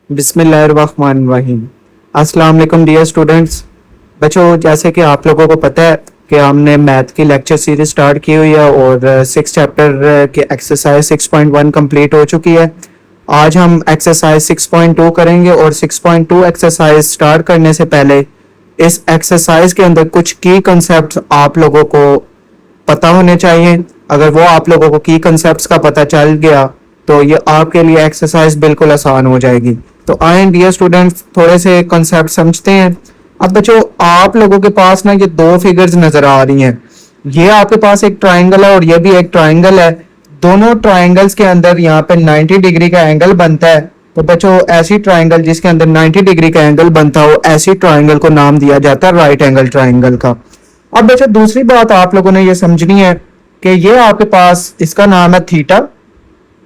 बिस्मिल्लाहिर्रहमानिर्रहीम। अस्सलाम वालेकुम डियर स्टूडेंट्स। बच्चों, जैसे कि आप लोगों को पता है कि हमने मैथ की लेक्चर सीरीज स्टार्ट की हुई है और 6 चैप्टर के एक्सरसाइज 6.1 कंप्लीट हो चुकी है। आज हम एक्सरसाइज 6.2 करेंगे और 6.2 एक्सरसाइज स्टार्ट करने से पहले इस एक्सरसाइज के अंदर कुछ की कंसेप्ट आप लोगों को पता होने चाहिए। अगर वो आप लोगों को की कंसेप्ट का पता चल गया तो ये आपके लिए एक्सरसाइज बिल्कुल आसान हो जाएगी। तो आए डियर स्टूडेंट्स, थोड़े से कंसेप्ट समझते हैं। अब बच्चों, आप लोगों के पास ना ये दो फिगर्स नजर आ रही हैं। ये आपके पास एक ट्राइंगल है और ये भी एक ट्राइंगल है। दोनों ट्राइंगल्स के अंदर यहाँ पे 90 डिग्री का एंगल बनता है। तो बच्चों, ऐसी ट्राइंगल जिसके अंदर 90 डिग्री का एंगल बनता हो, ऐसी ट्राइंगल को नाम दिया जाता है राइट एंगल ट्राइंगल का। अब बच्चों, दूसरी बात आप लोगों ने ये समझनी है कि ये आपके पास इसका नाम है थीटा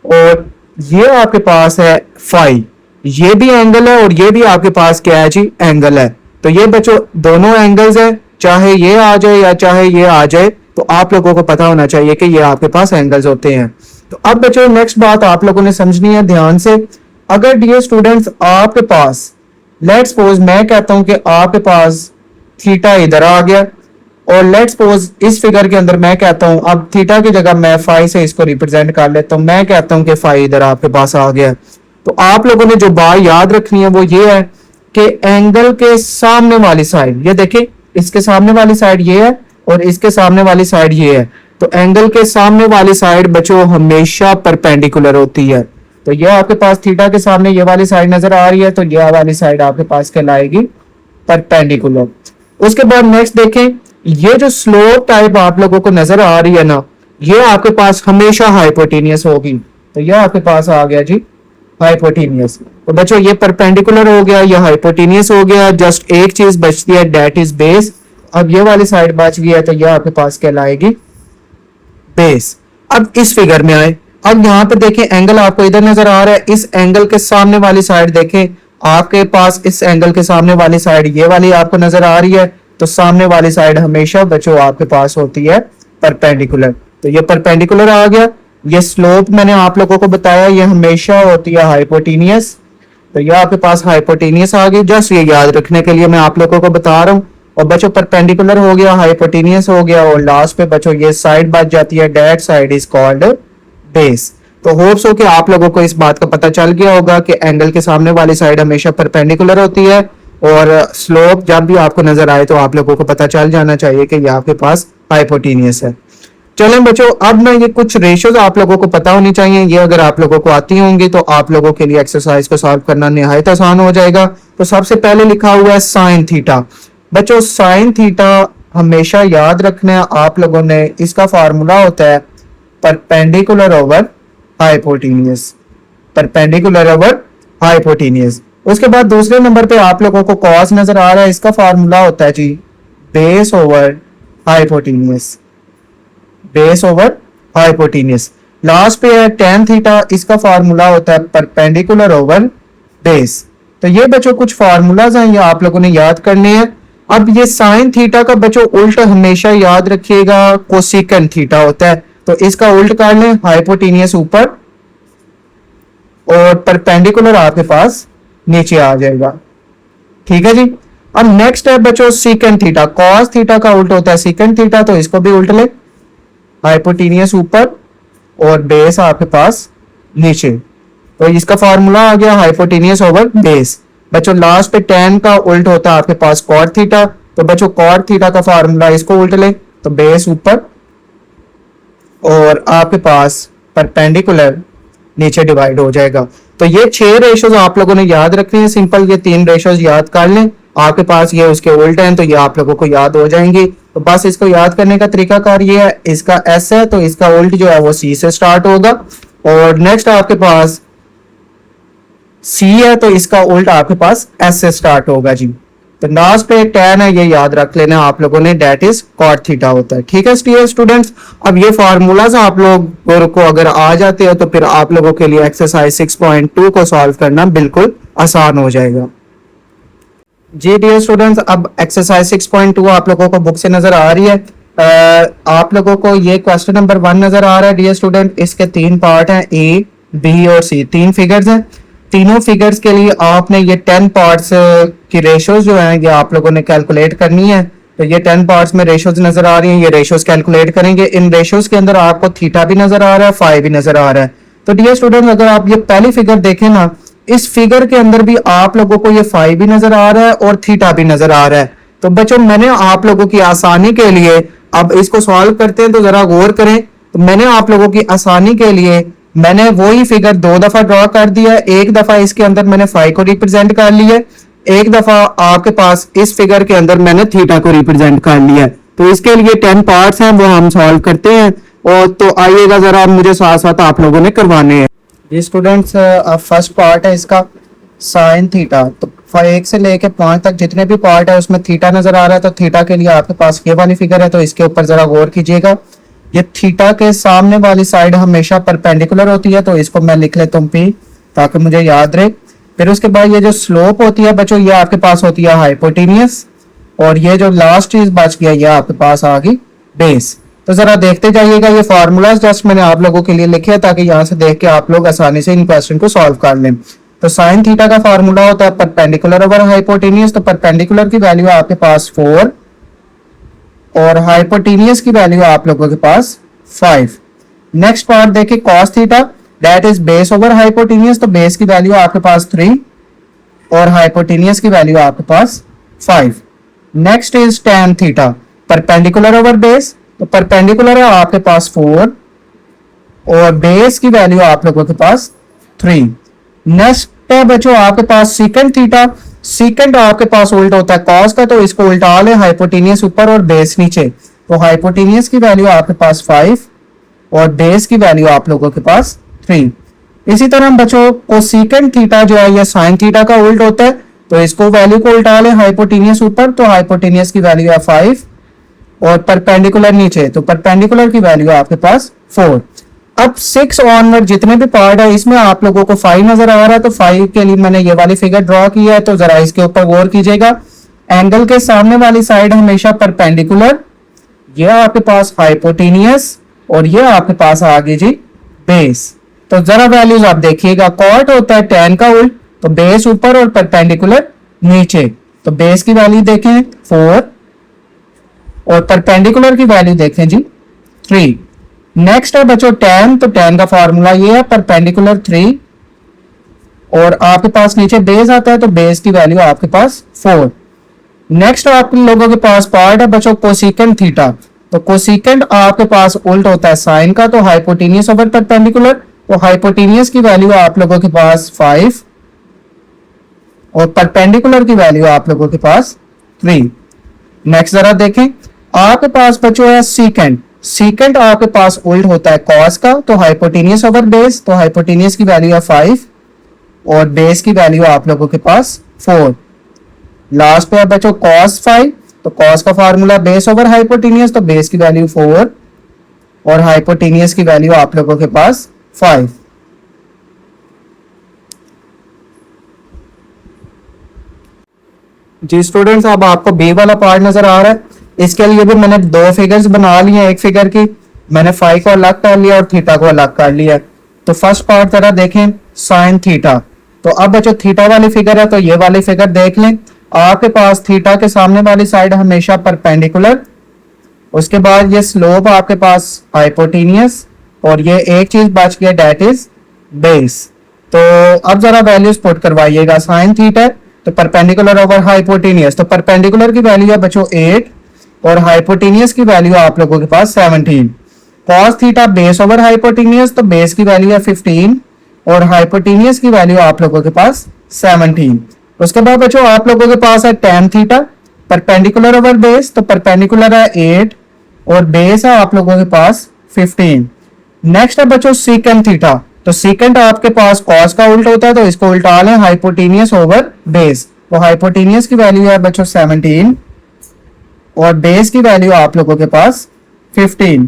और ये आपके पास है फाई। ये भी एंगल है और ये भी आपके पास क्या है जी, एंगल है। तो ये बच्चों दोनों एंगल्स है, चाहे ये आ जाए या चाहे ये आ जाए, तो आप लोगों को पता होना चाहिए कि ये आपके पास एंगल्स होते हैं। तो अब बच्चों, नेक्स्ट बात आप लोगों ने समझनी है ध्यान से। अगर डियर स्टूडेंट्स आपके पास, लेट्स सपोज मैं कहता हूं कि आपके पास थीटा इधर आ गया और लेट्स सपोज इस फिगर के अंदर मैं कहता हूं, अब थीटा की जगह मैं फाई से इसको रिप्रेजेंट कर लेता हूं। मैं कहता हूं कि फाई इधर आपके पास आ गया। तो आप लोगों ने जो बात याद रखनी है वो ये है कि एंगल के सामने वाली साइड, ये देखिए इसके सामने वाली साइड ये है और इसके सामने वाली साइड ये है। तो एंगल के सामने वाली साइड बच्चों हमेशा परपेंडिकुलर होती है। तो ये आपके पास थीटा के सामने ये वाली साइड नजर आ रही है, तो ये वाली साइड आपके पास कहलाएगी परपेंडिकुलर। उसके बाद नेक्स्ट देखें, ये जो स्लोप टाइप आप लोगों को नजर आ रही है ना, ये आपके पास हमेशा हाइपोटेनियस होगी। तो ये आपके पास आ गया जी हाइपोटेनियस। तो बच्चों, ये परपेंडिकुलर हो गया, ये हाइपोटेनियस हो गया। जस्ट एक चीज बचती है, डेट इज बेस। अब ये वाली साइड बच गई है, तो ये आपके पास कहलाएगी बेस। अब इस फिगर में आए, अब यहाँ पे देखें एंगल आपको इधर नजर आ रहा है। इस एंगल के सामने वाली साइड देखें, आपके पास इस एंगल के सामने वाली साइड ये वाली आपको नजर आ रही है। तो सामने वाली साइड हमेशा बच्चों आपके पास होती है परपेंडिकुलर। तो ये परपेंडिकुलर आ गया। ये स्लोप मैंने आप लोगों को बताया, ये हमेशा होती है हाइपोटेनियस। तो ये आपके पास हाइपोटेनियस आ गई। जस्ट ये याद रखने के लिए मैं आप लोगों को बता रहा हूँ। और बच्चों, परपेंडिकुलर हो गया, हाइपोटेनियस हो गया और लास्ट पे बच्चों ये साइड बच जाती है, that side is called base. तो होप्स हो कि आप लोगों को इस बात का पता चल गया होगा कि एंगल के सामने वाली साइड हमेशा परपेंडिकुलर होती है और स्लोप जब भी आपको नजर आए तो आप लोगों को पता चल जाना चाहिए कि ये आपके पास हाइपोटेनियस है। चलें बच्चों, अब मैं ये कुछ रेशियोज आप लोगों को पता होनी चाहिए। ये अगर आप लोगों को आती होंगी तो आप लोगों के लिए एक्सरसाइज को सॉल्व करना निहायत आसान हो जाएगा। तो सबसे पहले लिखा हुआ है साइन थीटा। बच्चों, साइन थीटा हमेशा याद रखना है आप लोगों ने। इसका फार्मूला होता है perpendicular over hypotenuse, perpendicular over hypotenuse. उसके बाद दूसरे नंबर पे आप लोगों को कॉस नजर आ रहा है। इसका फार्मूला होता है जी base over hypotenuse, base over hypotenuse. Last पे है टेन थीटा। इसका फार्मूला होता है परपेंडिकुलर ओवर बेस। तो ये बच्चों कुछ फार्मूलाज हैं, ये आप लोगों ने याद करने हैं। अब ये साइन थीटा का बच्चों उल्ट हमेशा याद रखिएगा, कोसेकंड थीटा होता है। तो इसका उल्ट कर लें, हाइपोटेनियस ऊपर और परपेंडिकुलर आपके पास नीचे आ जाएगा। ठीक है जी। अब नेक्स्ट है बच्चों सीकेंड थीटा। कॉस थीटा का उल्ट होता है सीकेंड थीटा, तो इसको भी उल्ट ले, हाइपोटेनियस ऊपर और बेस आपके पास नीचे। तो इसका फार्मूला आ गया हाइपोटेनियस ओवर बेस। बच्चों, लास्ट पे टेन का उल्ट होता है आपके पास कॉट थीटा। तो बच्चों कॉट थीटा का फार्मूला, इसको उल्ट ले तो बेस ऊपर और आपके पास परपेंडिकुलर नीचे डिवाइड हो जाएगा। तो ये 6 रेशोज आप लोगों ने याद रखने हैं। सिंपल ये 3 रेशोज याद कर लें। आपके पास ये उसके उल्ट हैं तो ये आप लोगों को याद हो जाएंगी। तो बस इसको याद करने का तरीकाकार ये है, इसका एस है तो इसका उल्ट जो है वो सी से स्टार्ट होगा और नेक्स्ट आपके पास सी है तो इसका उल्ट आपके पास एस से स्टार्ट होगा जी। तो लास्ट पे टेन है, ये याद रख लेना आप लोगों ने, डेट इज कॉट थीटा होता है। ठीक है स्टूडेंट्स। अब ये फार्मूलाज आप लोगों को अगर आ जाते हैं तो फिर आप लोगों के लिए एक्सरसाइज 6.2 को सॉल्व करना बिल्कुल आसान हो जाएगा जी। डियर स्टूडेंट्स, अब एक्सरसाइज 6.2 आप लोगों को बुक से नजर आ रही है। आप लोगों को ये क्वेश्चन नंबर 1 नजर आ रहा है डियर स्टूडेंट। इसके 3 पार्ट हैं, ए बी और सी, 3 फिगर्स हैं। तीनों फिगर्स के लिए आपने ये 10 पार्ट्स की रेशोज जो हैं ये आप लोगों ने कैलकुलेट करनी है। तो ये 10 पार्ट्स में रेशोज नजर आ रही हैं, ये रेशोज कैलकुलेट करेंगे। इन रेशोज के अंदर आपको थीटा भी नजर आ रहा है, फाई भी नजर आ रहा है। तो डियर स्टूडेंट, अगर आप ये पहली फिगर देखें ना, इस फिगर के अंदर भी आप लोगों को ये फाई भी नजर आ रहा है और थीटा भी नजर आ रहा है। तो बच्चों, मैंने आप लोगों की आसानी के लिए, अब इसको सॉल्व करते हैं तो जरा गौर करें। तो मैंने आप लोगों की आसानी के लिए मैंने वही फिगर 2 दफा ड्रॉ कर दिया। एक दफा इसके अंदर मैंने फाई को रिप्रेजेंट कर लिया, एक दफा आपके पास इस फिगर के अंदर मैंने थीटा को रिप्रेजेंट कर लिया। तो इसके लिए 10 पार्ट्स हैं, वो हम सॉल्व करते हैं। और तो आइएगा जरा, मुझे साथ साथ आप लोगों ने करवाने हैं। जी स्टूडेंट्स, अब फर्स्ट पार्ट है इसका साइन थीटा। तो 1 से लेके 5 तक जितने भी पार्ट है उसमें थीटा नजर आ रहा है। तो थीटा के लिए आपके पास ये वाली फिगर है, तो इसके ऊपर जरा गौर कीजिएगा। ये थीटा के सामने वाली साइड हमेशा परपेंडिकुलर होती है, तो इसको मैं लिख लेता हूँ P, ताकि मुझे याद रहे। फिर उसके बाद ये जो स्लोप होती है बच्चों, ये आपके पास होती है हाइपोटेनियस, और ये जो लास्ट चीज बच गया ये आपके पास आ गई बेस। तो जरा देखते जाइएगा, ये फार्मूलाज जस्ट मैंने आप लोगों के लिए लिखे हैं ताकि यहाँ से देख के आप लोग आसानी से इन क्वेश्चन को सॉल्व कर लें। तो साइन थीटा का फार्मूला होता है परपेंडिकुलर ओवर हाइपोटेनियस। तो परपेंडिकुलर की वैल्यू आपके पास 4 और हाइपोटेनियस की वैल्यू आप लोगों के पास 5। नेक्स्ट पार्ट देखिए, cos theta, that is base over hypotenuse. तो बेस की वैल्यू आपके पास 3 और हाइपोटेनियस की वैल्यू आपके पास 5। Next is tan theta, perpendicular over base. तो परपेंडिकुलर है आपके पास 4 और बेस की वैल्यू आप लोगों के पास 3। नेक्स्ट है बच्चों आपके पास सीकेंट थीटा। सीकेंट आपके पास उल्टा होता है कॉस का, तो इसको उल्टा ले, हाइपोटेनियस ऊपर और बेस नीचे। तो हाइपोटेनियस की वैल्यू आपके पास 5 और बेस की वैल्यू आप लोगों के पास 3। इसी तरह बच्चों कोसेकेंट थीटा जो है ये साइन थीटा का उल्ट होता है, तो इसको वैल्यू को उल्टा ले, हाइपोटेनियस ऊपर, तो हाइपोटेनियस की वैल्यू है 5 और परपेंडिकुलर नीचे, तो परपेंडिकुलर की वैल्यू आपके पास 4। अब 6 ऑनवर्ड जितने भी पार्ट है इसमें आप लोगों को 5 नजर आ रहा है, तो 5 के लिए मैंने ये वाली फिगर ड्रॉ की है। तो जरा इसके ऊपर गौर कीजिएगा। एंगल के सामने वाली साइड हमेशा परपेंडिकुलर, ये आपके पास हाइपोटेनियस और ये आपके पास आ गई जी बेस। तो जरा वैल्यूज आप देखिएगा, कॉट होता है tan का उल्ट, तो बेस ऊपर और परपेंडिकुलर नीचे। तो बेस की वैल्यू देखें 4 और परपेंडिकुलर की वैल्यू देखें जी 3। नेक्स्ट है बच्चों tan, तो tan का फॉर्मूला ये है परपेंडिकुलर 3 और आपके पास नीचे बेस आता है, तो बेस की वैल्यू आपके पास 4। नेक्स्ट आप लोगों के पास पार्ट है बच्चों कोसेकेंट थीटा। तो कोसेकेंट आपके पास उल्ट होता है साइन का, तो हाइपोटेनियस ओवर परपेंडिकुलर, तो हाइपोटेनियस की वैल्यू आप लोगों के पास 5 और परपेंडिकुलर की वैल्यू आप लोगों के पास 3। नेक्स्ट जरा देखें, आपके पास बच्चों है सीकेंट। सीकेंट आपके पास उल्ट होता है कॉस का, तो हाइपोटेनियस ओवर बेस, तो हाइपोटेनियस की वैल्यू है 5 और बेस की वैल्यू आप लोगों के पास 4। लास्ट पे है बच्चों कॉस 5, तो कॉस का फार्मूला बेस ओवर हाइपोटेनियस, तो बेस की वैल्यू 4 और हाइपोटेनियस की वैल्यू आप लोगों के पास 5। जी स्टूडेंट्स, अब आपको बी वाला पार्ट नजर आ रहा है। इसके लिए भी मैंने 2 फिगर्स बना ली हैं। एक फिगर की मैंने फाई को अलग कर लिया और थीटा को अलग कर लिया। तो फर्स्ट पार्ट जरा देखें, साइन थीटा। तो अब बच्चों थीटा वाली फिगर है, तो ये वाली फिगर देख लें। आपके पास थीटा के सामने वाली साइड हमेशा परपेंडिकुलर, उसके बाद ये स्लोप आपके पास हाइपोटेनियस और ये एक चीज बच गया दैट इज बेस। तो अब जरा वैल्यूज पुट करवाइएगा। साइन थीटा तो परपेंडिकुलर ओवर हाइपोटेनियस, तो परपेंडिकुलर की वैल्यू है बच्चों 8 और हाइपोटेनियस की वैल्यू आप लोगों के पास 17। Cos theta base over hypotenuse, तो बेस की वैल्यू है 15 और हाइपोटेनियस की वैल्यू आप लोगों के पास 17। उसके बाद बच्चों आप लोगों के पास है tan theta, perpendicular over base, तो परपेंडिकुलर है 8 और बेस है आप लोगों के पास 15। नेक्स्ट है बच्चों सीकेंट थीटा। तो सीकेंट आपके पास कॉस का उल्ट होता है, तो इसको उल्टा लें, हाइपोटेनियस ओवर बेस। तो हाइपोटेनियस की वैल्यू है बच्चों 17 और बेस की वैल्यू आप लोगों के पास 15।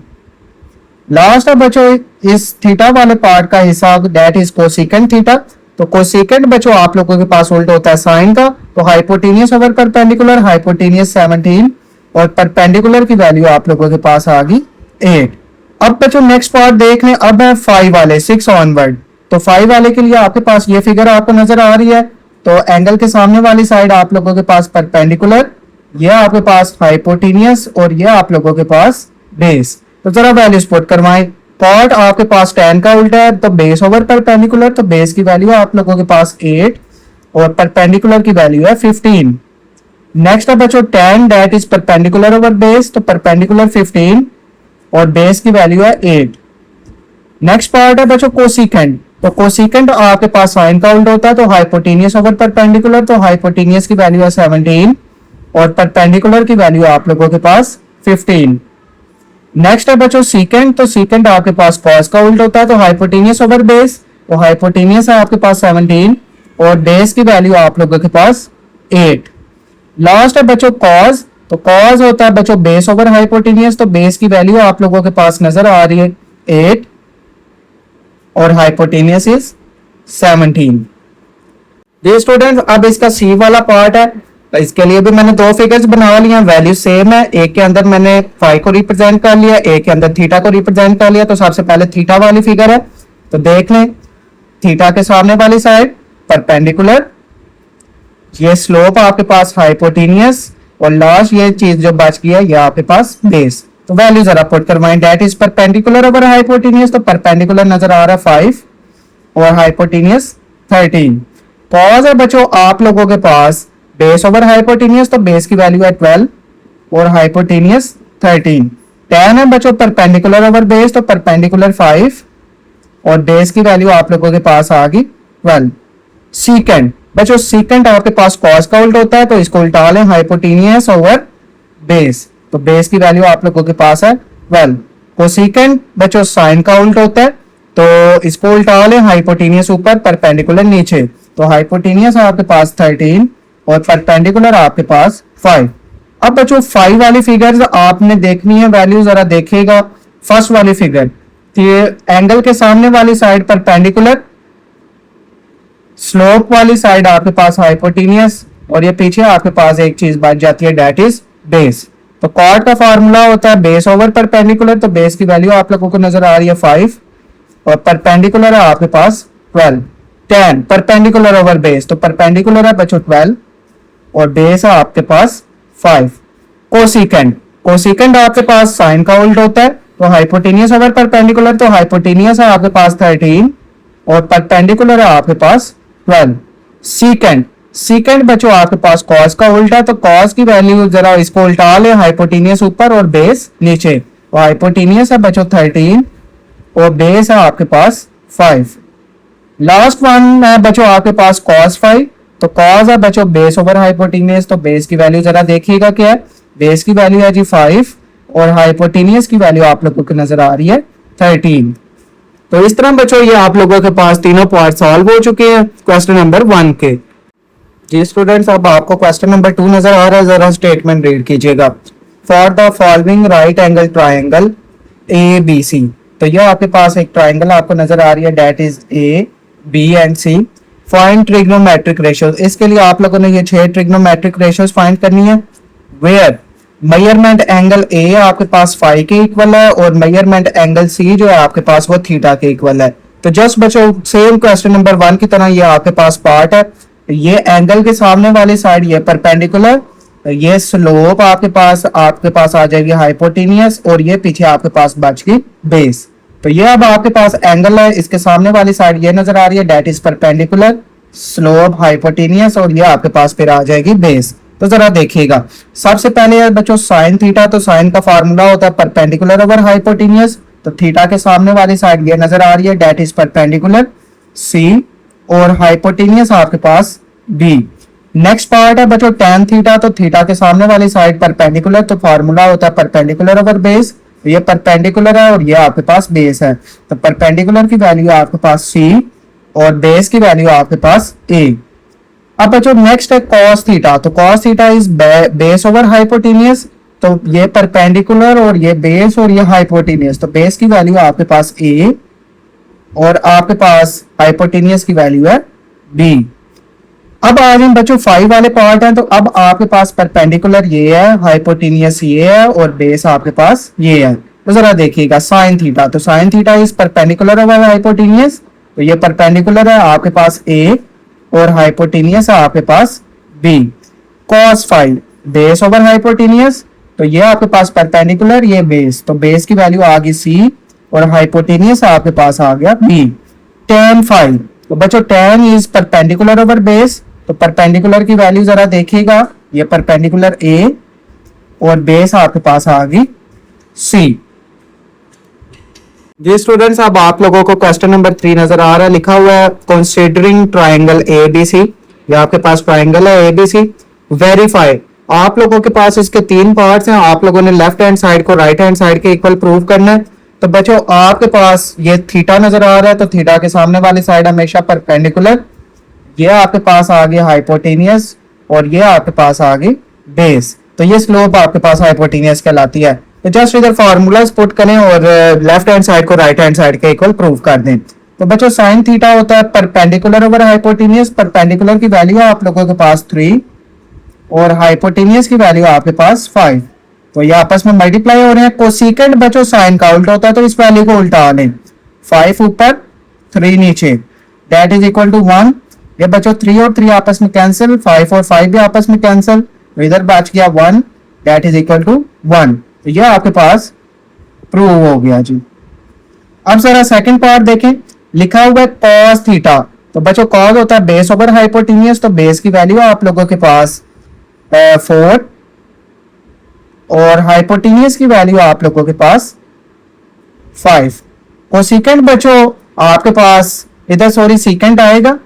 लास्ट है बच्चों इस थीटा वाले पार्ट का हिस्सा, दैट इज कोसेकेंट थीटा। तो कोसेकेंट बच्चों आप लोगों के पास उल्ट होता है साइन का, तो हाइपोटेनियस ओवर परपेंडिकुलर, हाइपोटेनियस 17 और परपेंडिकुलर की वैल्यू आप लोगों के पास आ गई 8। अब बच्चों नेक्स्ट पार्ट देख लें। अब है 5 वाले 6 ऑनवर्ड। तो तो 5 वाले के लिए आपके पास ये फिगर आपको नजर आ रही है। तो एंगल के सामने वाली साइड आप लोगों के पास परपेंडिकुलर, ये आपके पास हाइपोटेनियस और ये आप लोगों के पास बेस। तो जरा वैल्यूज पुट करवाएं। कॉट आपके पास tan का उल्टा है, तो बेस ओवर परपेंडिकुलर, तो बेस की वैल्यू आप लोगों के पास 8 और परपेंडिकुलर की वैल्यू है 15। नेक्स्ट है बच्चों tan that is perpendicular over base, तो परपेंडिकुलर 15 और बेस की वैल्यू है 8। नेक्स्ट पार्ट है बच्चों कोसिकेंट, तो कोसिकेंट आपके पास साइन का उल्टा होता है, तो हाइपोटेनियस ओवर परपेंडिकुलर, तो हाइपोटेनियस की वैल्यू है 17 और परपेंडिकुलर की वैल्यू आप लोगों के पास 15। नेक्स्ट है बच्चों सीकेंट, तो सीकेंट आपके पास कॉस का उल्टा होता है, तो हाइपोटेनियस ओवर बेस, तो हाइपोटेनियस है आपके पास 17 और बेस की वैल्यू आप लोगों के पास 8। लास्ट है बच्चों कॉस, तो कॉस होता है बच्चों बेस ओवर हाइपोटेनियस, तो बेस की वैल्यू आप लोगों के पास नजर आ रही है 8 और हाइपोटेनियस इज 17। जी स्टूडेंट्स, अब इसका सी वाला पार्ट है, तो इसके लिए भी मैंने दो फिगर्स बना लिए हैं, वैल्यू सेम है। एक के अंदर मैंने फाई को रिप्रेजेंट कर लिया, एक के अंदर थीटा को रिप्रेजेंट कर लिया। तो सबसे पहले थीटा वाली फिगर है, तो देख लें थीटा के सामने वाली साइड परपेंडिकुलर, ये स्लोप आपके पास हाइपोटेनियस और लास्ट ये चीज जो बच गई है ये आपके पास बेस। तो वैल्यू जरा पुट करवाएं। That is perpendicular over hypotenuse, तो परपेंडिकुलर नजर आ रहा है 5 और हाइपोटेनियस 13। कॉस है बच्चों आप लोगों के पास बेस ओवर हाइपोटेनियस, तो बेस की वैल्यू है 12 और हाइपोटेनियस 13। tan है बच्चों परपेंडिकुलर ओवर बेस, तो परपेंडिकुलर 5 और बेस की वैल्यू आप लोगों के पास आ गई 12। सीकेंट बच्चों, सीकेंट आपके पास कॉस का उल्टा होता है, तो इसको उल्टा लें हाइपोटेनियस ओवर बेस, तो बेस की वैल्यू आप लोगों के पास है 12। कोसिकेंट बच्चों साइन का उल्टा होता है, तो इसको उल्टा लें हाइपोटेनियस ऊपर परपेंडिकुलर नीचे, तो हाइपोटेनियस आपके पास 13 और परपेंडिकुलर आपके पास 5। अब बच्चों 5 वाली फिगर्स आपने देखनी है, वैल्यू जरा देखिएगा। फर्स्ट वाली फिगर, एंगल के सामने वाली साइड परपेंडिकुलर, स्लोप वाली साइड आपके पास हाइपोटेनियस और ये पीछे आपके पास एक चीज बच जाती है दैट इज बेस। तो कॉट का फार्मूला होता है बेस ओवर परपेंडिकुलर, तो बेस की वैल्यू आप लोगों को नजर आ रही है 5 और परपेंडिकुलर है आपके पास 12। tan परपेंडिकुलर ओवर बेस, तो परपेंडिकुलर है बच्चों 12 और बेस है आपके पास 5। कोसिकेंट, कोसिकेंट आपके पास साइन का उल्टा होता है, तो हाइपोटेनियस ओवर परपेंडिकुलर, तो हाइपोटेनियस है आपके पास 13 और परपेंडिकुलर है आपके पास 12। सीकेंट, सीकेंट बच्चों आपके पास कॉस का उल्टा, तो कॉस की वैल्यू जरा इसको उल्टा ले हाइपोटेनियस ऊपर और बेस नीचे, तो हाइपोटेनियस है बच्चों 13 और बेस है आपके पास 5। लास्ट वन है बच्चों आपके पास cos 5, तो cos है बच्चों बेस ओवर हाइपोटेनियस, तो बेस की वैल्यू जरा देखिएगा क्या है, बेस की वैल्यू है जी 5 और हाइपोटेनियस की वैल्यू आप लोगों को नजर आ रही है 13। तो इस तरह बच्चों ये आप लोगों के पास तीनों पार्ट सॉल्व हो चुके हैं क्वेश्चन नंबर 1 के। जी स्टूडेंट्स, अब आपको क्वेश्चन नंबर 2 नजर आ रहा है, जरा स्टेटमेंट रीड कीजिएगा। For the following right angle triangle ABC, तो ये आपके पास एक ट्राइंगल आपको नजर आ रही है that is A, B and C। Find trigonometric ratios, इसके लिए आप लोगों ने ये 6 ट्रिग्नोमेट्रिक रेशियोज फाइंड करनी है। वेयर मेजरमेंट एंगल A आपके पास फाई के इक्वल है और मेजरमेंट एंगल C जो है आपके पास वो थीटा के इक्वल है। तो जस्ट बच्चों सेम क्वेश्चन नंबर 1 की तरह ये आपके पास पार्ट है, ये एंगल के सामने वाली साइड ये परपेंडिकुलर, ये स्लोप आपके पास आ जाएगी हाइपोटेनियस और ये पीछे आपके पास बच गई बेस। तो ये अब आपके पास एंगल है, इसके सामने वाली साइड ये नजर आ रही है that is perpendicular, slope hypotenuse और ये आपके पास फिर आ जाएगी बेस। तो जरा देखिएगा, सबसे पहले यार बच्चों साइन थीटा, तो साइन का फार्मूला होता है परपेंडिकुलर ओवर हाइपोटेनियस, तो थीटा के सामने वाली साइड ये नजर आ रही है दैट इज परपेंडिकुलर C और हाइपोटेनियस आपके पास B। नेक्स्ट पार्ट है बच्चों tan थीटा, तो थीटा के सामने वाली साइड परपेंडिकुलर, तो फार्मूला होता है परपेंडिकुलर ओवर बेस, तो ये परपेंडिकुलर है और ये आपके पास बेस है, तो परपेंडिकुलर की वैल्यू आपके पास C और बेस की वैल्यू आपके पास A। अब बच्चों नेक्स्ट है cos थीटा, तो cos theta is base over hypotenuse, तो ये परपेंडिकुलर और ये बेस और ये हाइपोटेनियस, तो बेस की वैल्यू आपके पास A और आपके पास हाइपोटेनियस की वैल्यू है B। अब आ रहे हैं बच्चों 5 वाले पार्ट हैं, तो अब आपके पास परपेंडिकुलर ये है, हाइपोटेनियस ये है और बेस आपके पास ये है। तो जरा देखिएगा साइन थीटा, तो sine theta is perpendicular over hypotenuse तो ये परपेंडिकुलर है आपके पास ए और हाइपोटेनियस है आपके पास B. cos five base over hypotenuse, तो ये आपके पास परपेंडिकुलर, ये बेस, तो बेस की वैल्यू आ गई सी और हाइपोटेनियस आपके पास आ गया बी। tan फाइव, तो बच्चों tan is perpendicular over base, तो परपेंडिकुलर की वैल्यू जरा देखिएगा, ये परपेंडिकुलर ए और बेस आपके पास आ गई सी। जी स्टूडेंट्स, अब आप लोगों को क्वेश्चन नंबर 3 नजर आ रहा है, लिखा हुआ है कंसीडरिंग ट्राइंगल एबीसी, ये आपके पास ट्राइंगल है एबीसी, वेरीफाई। आप लोगों के पास इसके 3 पार्ट्स हैं, आप लोगों ने लेफ्ट हैंड साइड को राइट हैंड साइड के इक्वल प्रूव करना है। तो बच्चों आपके पास ये थीटा नजर आ रहा है, तो थीटा के सामने वाली साइड हमेशा परपेंडिकुलर, ये आपके पास आ गया हाइपोटेनियस और ये आपके पास आ गई बेस, तो ये स्लोप आपके पास हाइपोटेनियस कहलाती है। तो जस्ट इधर फार्मूलाज पुट करें और लेफ्ट हैंड साइड को राइट हैंड साइड के इक्वल प्रूव कर दें। तो बच्चों साइन थीटा होता है परपेंडिकुलर ओवर हाइपोटेनियस, परपेंडिकुलर की वैल्यू है आप लोगों के पास 3 और हाइपोटेनियस की वैल्यू आपके पास 5, तो ये आपस में मल्टीप्लाई हो रहे हैं। कोसेकेंट बच्चों साइन का उल्टा होता है, तो इस वैल्यू को उल्टा लें, 5 ऊपर 3 नीचे, दैट इज इक्वल टू 1। ये बच्चों 3 और 3 आपस में कैंसिल, 5 और 5 भी आपस में कैंसिल, तो इधर बच गया 1, दैट इज इक्वल टू 1। तो ये आपके पास प्रूव हो गया जी। अब जरा सेकंड पार्ट देखें, लिखा हुआ है cos थीटा, तो बच्चों cos होता है बेस ओवर हाइपोटेनियस, तो बेस की वैल्यू आप लोगों के पास 4 और हाइपोटेनियस की वैल्यू आप लोगों के पास 5। कोसेकेंट बच्चों आपके पास इधर सॉरी सीकेंट आएगा,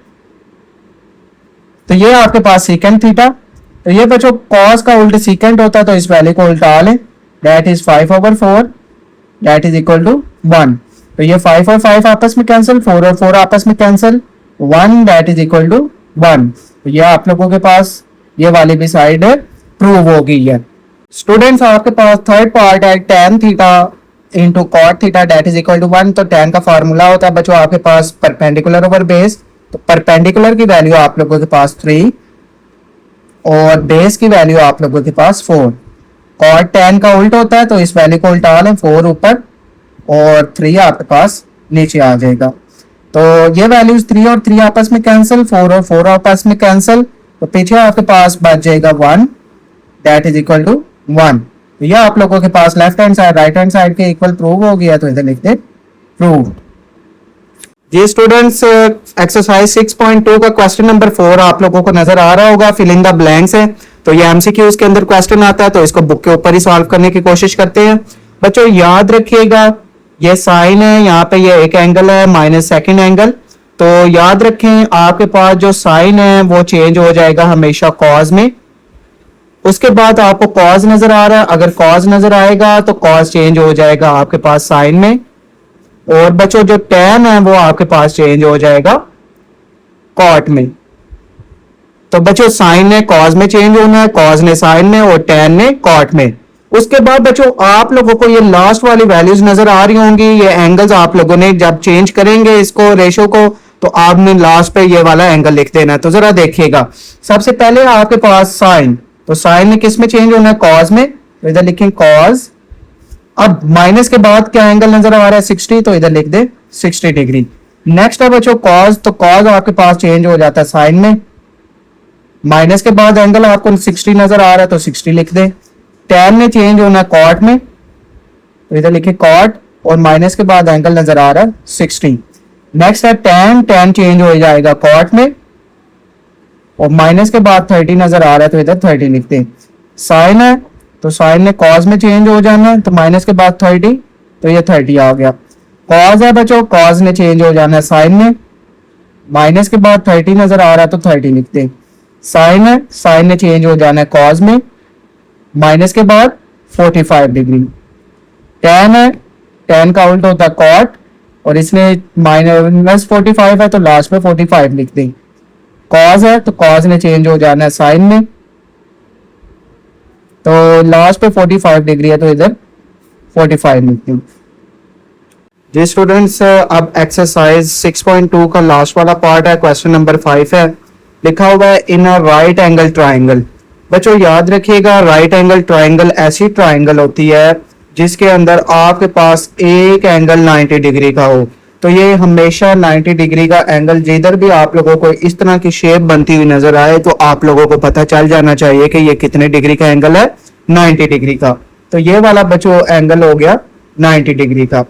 तो ये आपके पास सीकेंट थीटा, तो ये बच्चों cos का उल्टा सीकेंट होता है, तो इस वैल्यू को उल्टा लें, that is 5 over 4, that is equal to 1। तो ये 5 और 5 आपस में कैंसिल, 4 और 4 आपस में cancel, 1 that is equal to 1। तो ये आप लोगों के पास ये वाली भी साइड प्रूव हो गई है। स्टूडेंट्स आपके पास थर्ड पार्ट है tan theta into cot theta that is equal to 1। तो tan का फार्मूला होता है बच्चों आपके पास परपेंडिकुलर ओवर बेस, तो परपेंडिकुलर की वैल्यू आप लोगों के पास 3 और बेस की वैल्यू आप लोगों के पास 4। cot tan का उल्टा होता है, तो इस वैल्यू को उल्टा लें, 4 ऊपर और 3 आपके पास नीचे आ जाएगा। तो ये वैल्यूज 3 और 3 आपस में कैंसिल, 4 और 4 आपस में कैंसिल, तो पीछे आपके पास बच जाएगा 1 दैट इज इक्वल टू 1। तो ये आप लोगों के पास left hand side right hand side के इक्वल प्रूव हो गया, तो इधर लिख दे प्रूव। जी स्टूडेंट्स, एक्सरसाइज 6.2 का क्वेश्चन नंबर 4 आप लोगों को नजर आ रहा होगा, फिल इन द ब्लैंक्स है। तो ये एमसीक्यूज के अंदर क्वेश्चन आता है, तो इसको बुक के ऊपर ही सॉल्व करने की कोशिश करते हैं। बच्चों याद रखिएगा ये साइन है, यहाँ पे ये एक एंगल है माइनस सेकंड एंगल, तो याद रखें आपके पास जो साइन है वो चेंज हो जाएगा हमेशा कॉज में। उसके बाद आपको कॉज नजर आ रहा है, अगर कॉज नजर आएगा तो कॉज चेंज हो जाएगा आपके पास साइन में, और बच्चों जो tan है वो आपके पास चेंज हो जाएगा कॉट में। तो बच्चों साइन ने कॉज में चेंज होना है, कॉज ने साइन में और tan ने कॉट में। उसके बाद बच्चों आप लोगों को ये लास्ट वाली वैल्यूज नजर आ रही होंगी, ये एंगल्स आप लोगों ने जब चेंज करेंगे इसको रेशो को, तो आपने लास्ट पे ये वाला एंगल लिख देना है। तो जरा देखिएगा, सबसे पहले आपके पास साइन, तो साइन ने किस में चेंज होना है, कॉज में, तो इधर लिखें कॉज। अब माइनस के बाद क्या एंगल नजर आ रहा है 60, तो इधर लिख दे 60 डिग्री। नेक्स्ट है बच्चों कॉज, तो कॉज आपके पास चेंज हो जाता है साइन में, माइनस के बाद एंगल आपको 60 नजर आ रहा है तो 60 लिख दे। tan में चेंज होना है कॉट में, तो इधर लिखे कॉट और माइनस के बाद एंगल नजर आ रहा है 60। नेक्स्ट है tan चेंज हो जाएगा कॉट में और माइनस के बाद 30 नजर आ रहा है, तो इधर 30 लिखते हैं। साइन है तो साइन ने कॉज में चेंज हो जाना है, तो माइनस के बाद 30, तो ये 30 आ गया। कॉज है बच्चों, कॉज ने चेंज हो जाना है साइन में, माइनस के बाद 30 नजर आ रहा है तो 30 लिखते हैं। साइन है, साइन ने चेंज हो जाना है कॉज में, माइनस के बाद 45 डिग्री। tan है, tan का उल्टा होता है कॉट और इसने माइनस 45 है तो लास्ट में 45 लिख दें। कॉज है तो कॉज ने चेंज हो जाना है साइन में, तो लास्ट पे 45 डिग्री है तो इधर 45 लिखते हैं। जी स्टूडेंट्स, अब एक्सरसाइज 6.2 का लास्ट वाला पार्ट है, क्वेश्चन नंबर 5 है, लिखा हुआ है इन अ राइट एंगल ट्राइंगल। बच्चों याद रखिएगा राइट एंगल ट्राइंगल ऐसी ट्राइंगल होती है जिसके अंदर आपके पास एक एंगल 90 डिग्री का हो। तो ये हमेशा 90 डिग्री का एंगल, जिधर भी आप लोगों को इस तरह की शेप बनती हुई नजर आए तो आप लोगों को पता चल जाना चाहिए कि ये कितने डिग्री का एंगल है, 90 डिग्री का। तो ये वाला बच्चों एंगल हो गया 90 डिग्री का।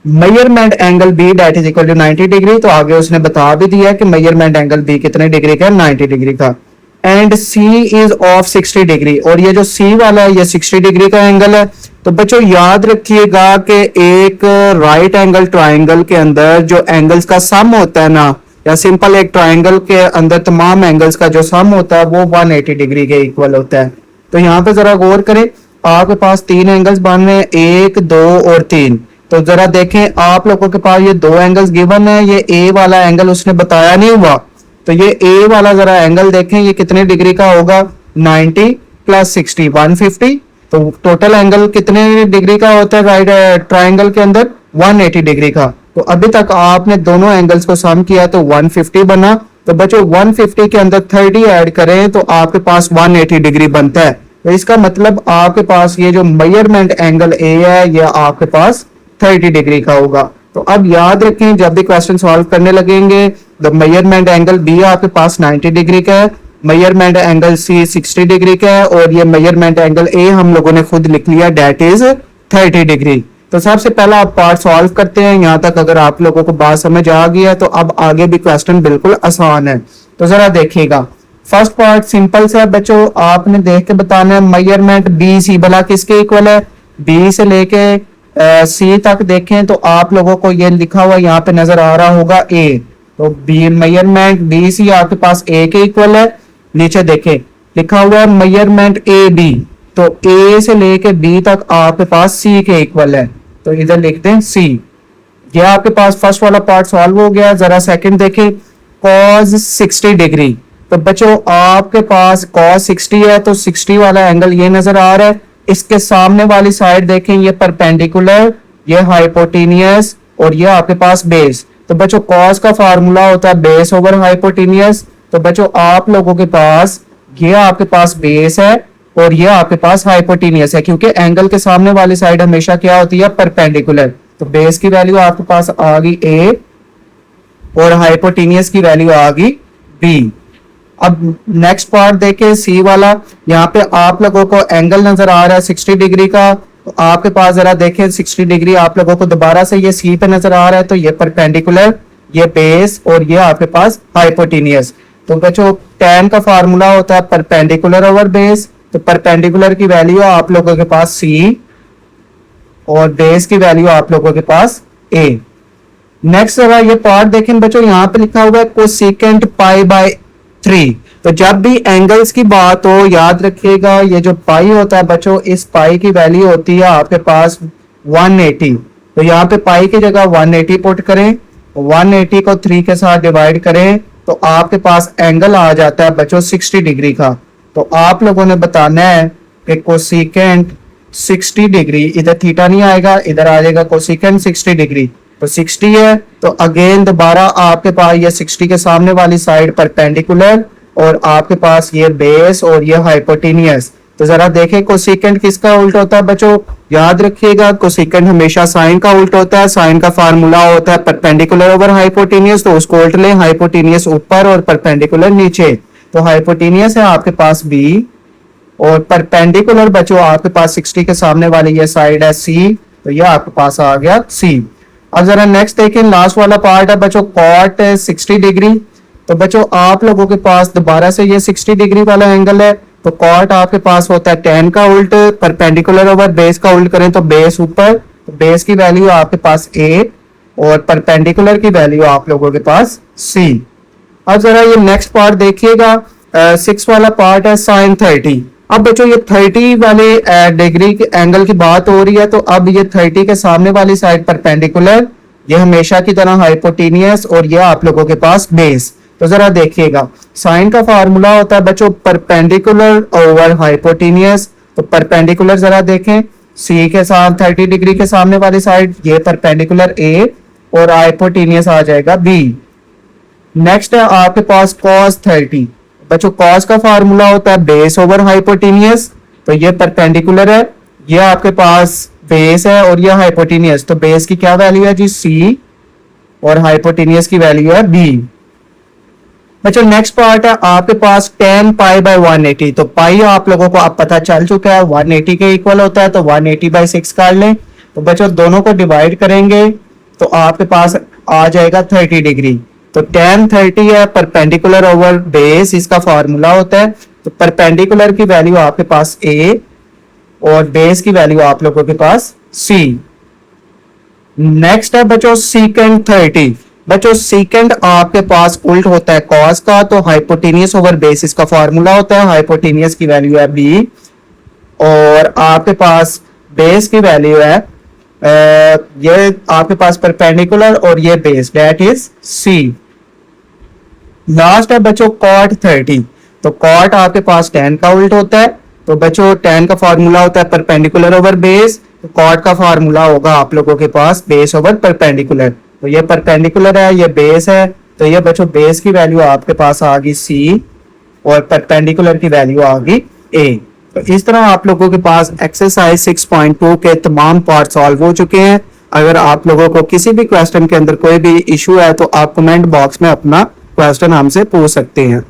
Measurement angle B that is equal to 90 degree, तो आगे उसने बता भी दिया कि मेजरमेंट एंगल बी कितने डिग्री का है, 90 डिग्री का। And C is of 60 degree, और ये जो सी वाला है ये 60 डिग्री का एंगल है। तो बच्चों याद रखिएगा कि एक राइट एंगल ट्राइंगल के अंदर जो एंगल्स का सम होता है ना, या सिंपल एक ट्राइंगल के अंदर तमाम एंगल्स का जो सम होता है वो 180 डिग्री के इक्वल होता है। तो यहाँ पे जरा गौर करें, आपके पास तीन एंगल्स बन रहे हैं, 1, 2 और 3। तो जरा देखें आप लोगों के पास ये दो एंगल्स गिवन है, ये ए वाला एंगल उसने बताया नहीं हुआ, तो ये ए वाला जरा एंगल देखें ये कितने डिग्री का होगा, 90 प्लस 60 150। तो टोटल एंगल कितने डिग्री का होता है राइट ट्राइंगल के अंदर, 180 डिग्री का। तो अभी तक आपने दोनों एंगल्स को सम किया तो 150 बना। तो बच्चों 150 के अंदर 30 ऐड करें तो आपके पास 180 डिग्री बनता है। तो इसका मतलब आपके पास ये जो मेजरमेंट एंगल ए है ये आपके पास 30 डिग्री का होगा। तो अब याद रखें जब भी क्वेश्चन सॉल्व करने लगेंगे द मेजरमेंट एंगल बी आपके पास 90 डिग्री का है, मेजरमेंट एंगल सी 60 डिग्री का है, और ये मेजरमेंट एंगल ए हम लोगों ने खुद लिख लिया डेट इज 30 डिग्री। तो सबसे पहला आप पार्ट सॉल्व करते हैं। यहाँ तक अगर आप लोगों को बात समझ आ गई है तो अब आगे भी क्वेश्चन बिल्कुल आसान है। तो जरा देखिएगा, फर्स्ट पार्ट सिंपल सा है बच्चों, आपने देख के बताना है मेजरमेंट बी सी भला किसके इक्वल है। बी से लेके सी तक देखें तो आप लोगों को ये लिखा हुआ यहाँ पे नजर आ रहा होगा ए। तो बी मेजरमेंट बी सी आपके पास ए के इक्वल है। नीचे देखें लिखा हुआ है मेजरमेंट ए बी, तो ए से लेके बी तक आपके पास सी के इक्वल है। तो इधर लिखते हैं सी। ये आपके पास फर्स्ट वाला पार्ट सॉल्व हो गया। जरा सेकंड देखें, cos 60 डिग्री। तो बच्चों आपके पास cos 60 है तो 60 वाला एंगल ये नजर आ रहा है। इसके सामने वाली साइड देखें ये परपेंडिकुलर, ये हाइपोटेनियस और ये आपके पास बेस। तो बच्चों cos का फार्मूला होता है बेस ओवर हाइपोटेनियस। तो बच्चों आप लोगों के पास ये आपके पास बेस है और ये आपके पास हाइपोटेनियस है, क्योंकि एंगल के सामने वाली साइड हमेशा क्या होती है, परपेंडिकुलर। तो बेस की वैल्यू आपके पास आ गई ए और हाइपोटेनियस की वैल्यू आ गई बी। अब नेक्स्ट पार्ट देखें सी वाला, यहाँ पे आप लोगों को एंगल नजर आ रहा है 60 डिग्री का। तो आपके पास जरा देखें 60 डिग्री आप लोगों को दोबारा से ये सी पे नजर आ रहा है, तो ये परपेंडिकुलर, ये बेस और ये आपके पास हाइपोटेनियस। तो बच्चों tan का फार्मूला होता है परपेंडिकुलर ओवर बेस। तो परपेंडिकुलर की वैल्यू आप लोगों के पास सी और बेस की वैल्यू आप लोगों के पास ए। नेक्स्ट जरा ये पार्ट देखें बच्चों, यहाँ पे लिखा हुआ है कोसेकेंट पाई बाय 3। तो जब भी एंगल्स की बात हो याद रखिएगा ये जो पाई होता है बच्चों, इस पाई की वैल्यू होती है आपके पास 180। तो यहाँ पे पाई की जगह 180 पुट करें, 180 को 3 के साथ डिवाइड करें तो आपके पास एंगल आ जाता है बच्चों 60 डिग्री का। तो आप लोगों ने बताना है कि कोसेकेंट 60 डिग्री, इधर थीटा नहीं आएगा, इधर आ जाएगा कोसेकेंट 60 डिग्री। तो 60 है तो अगेन दोबारा आपके पास ये 60 के सामने वाली साइड परपेंडिकुलर और आपके पास ये बेस और ये हाइपोटेनियस। तो जरा देखें कोसेकेंट किसका उल्टा होता है बच्चों, याद रखिएगा कोसेकेंट हमेशा साइन का उल्टा होता है। साइन का फार्मूला होता है परपेंडिकुलर ओवर हाइपोटेनियस, तो उसको उल्ट लें, हाइपोटेनियस ऊपर और परपेंडिकुलर नीचे। तो हाइपोटेनियस है आपके पास बी और परपेंडिकुलर बच्चों आपके पास 60 के सामने वाली ये साइड है सी, तो ये आपके पास आ गया सी। अब जरा नेक्स्ट देखें लास्ट वाला पार्ट है बच्चों cot 60 डिग्री। तो बच्चों आप लोगों के पास दोबारा से ये 60 डिग्री वाला एंगल है, तो cot आपके पास होता है tan का उल्ट, परपेंडिकुलर ओवर बेस का उल्ट करें तो बेस ऊपर, तो बेस की वैल्यू आपके पास a और परपेंडिकुलर की वैल्यू आप लोगों के पास c। अब जरा ये नेक्स्ट पार्ट देखिएगा, 6 वाला पार्ट है sin 30। अब बच्चों ये 30 वाले डिग्री के एंगल की बात हो रही है, तो अब ये 30 के सामने वाली साइड परपेंडिकुलर, ये हमेशा की तरह हाइपोटेनियस और ये आप लोगों के पास बेस। तो जरा देखिएगा साइन का फार्मूला होता है बच्चों परपेंडिकुलर ओवर हाइपोटेनियस। तो परपेंडिकुलर जरा देखें सी के साथ 30 डिग्री के सामने वाली साइड ये परपेंडिकुलर ए और हाइपोटेनियस आ जाएगा बी। नेक्स्ट है आपके पास cos 30। बच्चों cos का फार्मूला होता है बेस ओवर हाइपोटेनियस। तो ये परपेंडिकुलर है, ये आपके पास बेस है और ये हाइपोटेनियस। तो बेस की क्या वैल्यू है जी सी और हाइपोटेनियस की वैल्यू है b। बच्चों नेक्स्ट पार्ट है आपके पास tan पाई बाय 180। तो पाई आप लोगों को अब पता चल चुका है 180 के इक्वल होता है, तो 180 बाय 6 कर लें। तो बच्चों दोनों को डिवाइड करेंगे तो आपके पास आ जाएगा 30 डिग्री। तो tan 30 है परपेंडिकुलर ओवर बेस, इसका फार्मूला होता है। तो परपेंडिकुलर की वैल्यू आपके पास a और बेस की वैल्यू आप लोगों के पास c। नेक्स्ट है बच्चों सीकेंड 30। बच्चों सीकेंड आपके पास उल्ट होता है कॉस का, तो हाइपोटेनियस ओवर बेस इसका फार्मूला होता है। हाइपोटेनियस की वैल्यू है b और आपके पास बेस की वैल्यू है ये आपके पास परपेंडिकुलर और ये base, that is c। Last है बच्चों कॉट 30। तो कॉट आपके पास tan का उल्ट होता है। तो बच्चों tan का फार्मूला होता है परपेंडिकुलर ओवर बेस, तो कॉट का फार्मूला होगा आप लोगों के पास बेस ओवर परपेंडिकुलर। तो ये परपेंडिकुलर है, ये बेस है, तो ये बच्चों बेस की वैल्यू आपके पास आ गई c और परपेंडिकुलर की वैल्यू आ गई a। तो इस तरह आप लोगों के पास एक्सरसाइज 6.2 के तमाम पार्ट सॉल्व हो चुके हैं। अगर आप लोगों को किसी भी क्वेश्चन के अंदर कोई भी इशू है तो आप कमेंट बॉक्स में अपना क्वेश्चन हमसे पूछ सकते हैं।